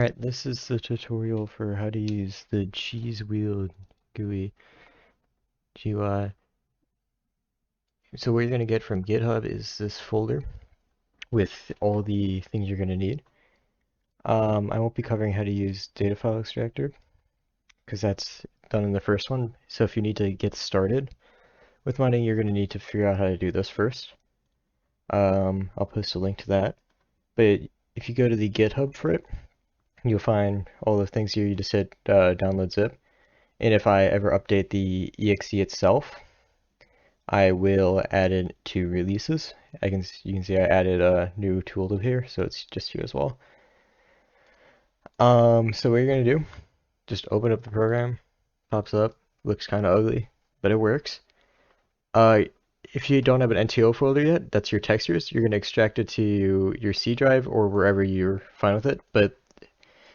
Alright, this is the tutorial for how to use the CheeseWheelGui GUI. So what you're going to get from GitHub is this folder with all the things you're going to need. I won't be covering how to use data file extractor because that's done in the first one. So if you need to get started with modding, you're going to need to figure out how to do this first. I'll post a link to that. But if you go to the GitHub for it, you'll find all the things here. You just hit download zip. And if I ever update the exe itself, I will add it to releases. You can see I added a new tool to here, so it's just here as well. So what you're gonna do, just open up the program, pops up, looks kind of ugly, but it works. Uh, if you don't have an NTO folder yet, that's your textures. You're gonna extract it to your C drive or wherever you're fine with it, but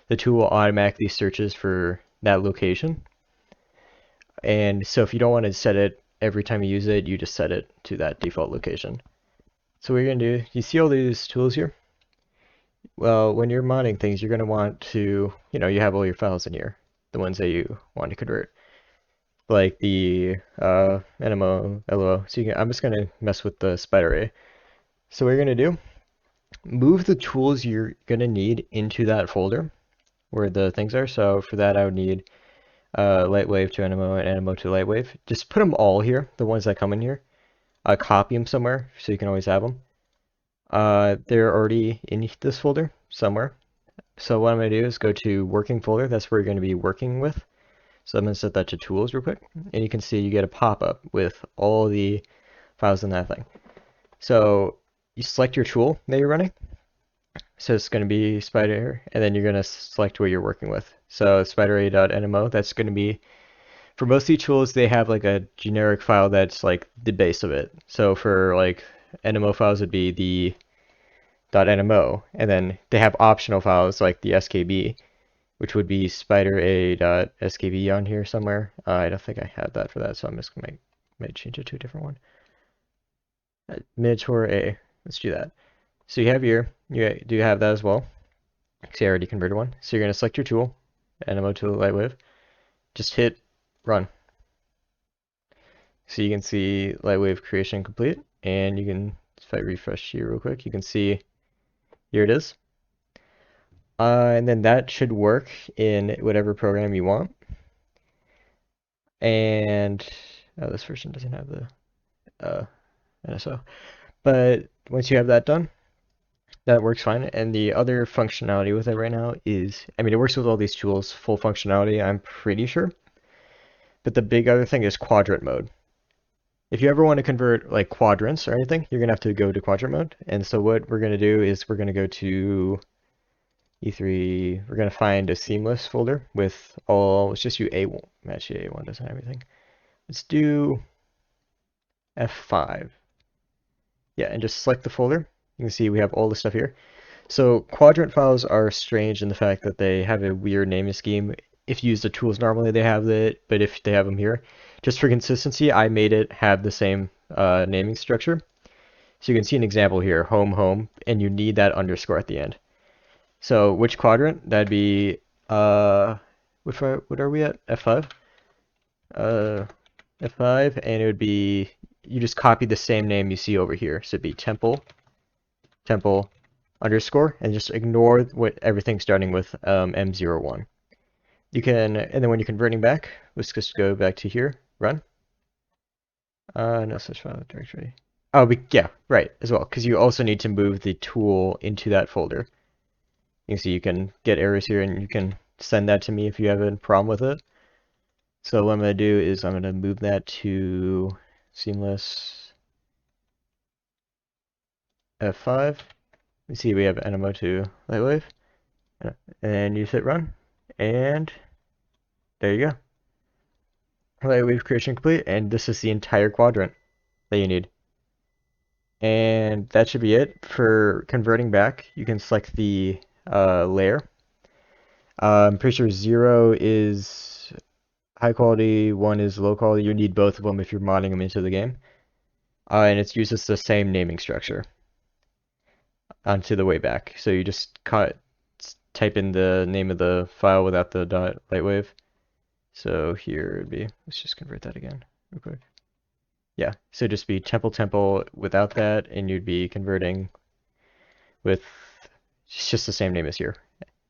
the tool automatically searches for that location. And so if you don't want to set it every time you use it, you just set it to that default location. So what you're going to do, you see all these tools here? Well, when you're modding things, you're going to want to, you have all your files in here, the ones that you want to convert, like the NMO, LO. So I'm just going to mess with the spider array. So what you're going to do, move the tools you're going to need into that folder where the things are. So for that, I would need Lightwave to NMO and NMO to Lightwave. Just put them all here, the ones that come in here. Copy them somewhere so you can always have them. They're already in this folder somewhere. So what I'm going to do is go to working folder. That's where you're going to be working with. So I'm going to set that to tools real quick. And you can see you get a pop-up with all the files in that thing. So you select your tool that you're running. So it's going to be spider, and then you're going to select what you're working with. So spider.nmo, that's going to be, for most of these tools, they have like a generic file that's like the base of it. So for like NMO files would be the .nmo, and then they have optional files like the skb, which would be spider.a.skb on here somewhere. I don't think I have that for that, so I'm just going to might change it to a different one. Minotaur A, let's do that. So you have here, you do have that as well. See, I already converted one. So you're going to select your tool, NMO tool Lightwave, just hit run. So you can see Lightwave creation complete, and you can, if I refresh here real quick, you can see here it is. And then that should work in whatever program you want. And this version doesn't have the NSO. But once you have that done, that works fine. And the other functionality with it right now is, I mean, it works with all these tools, full functionality, I'm pretty sure. But the big other thing is quadrant mode. If you ever want to convert like quadrants or anything, you're going to have to go to quadrant mode. And so what we're going to do is we're going to go to E3, we're going to find a seamless folder with all, let's just do A1, actually A1 doesn't have everything. Let's do F5. Yeah, and just select the folder. You can see we have all the stuff here. So quadrant files are strange in the fact that they have a weird naming scheme. If you use the tools normally, they have it, but if they have them here, just for consistency, I made it have the same naming structure. So you can see an example here, home, home, and you need that underscore at the end. So which quadrant? That'd be, what are we at? F5? F5, and it would be, you just copy the same name you see over here. So it'd be temple, temple, underscore, and just ignore what everything starting with M01. You can, and then when you're converting back, let's just go back to here, run. No such file directory. Oh, yeah, right, as well, because you also need to move the tool into that folder. You can see you can get errors here, and you can send that to me if you have a problem with it. So what I'm going to do is I'm going to move that to seamless F5. You see we have NMO to Lightwave. And you hit run, and there you go. Lightwave creation complete, and this is the entire quadrant that you need. And that should be it. For converting back, you can select the layer. I'm pretty sure 0 is high quality, 1 is low quality. You need both of them if you're modding them into the game. And it uses the same naming structure onto the way back. So you just type in the name of the file without the dot lightwave. So here it'd be, let's just convert that again real quick. Yeah, so just be temple without that, and you'd be converting with just the same name as here.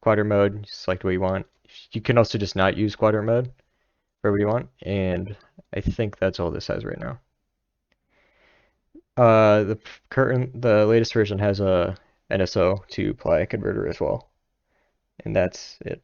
Quadrant mode, select what you want. You can also just not use quadrant mode wherever you want, and I think that's all this has right now. The latest version has a NSO to apply converter as well, and that's it.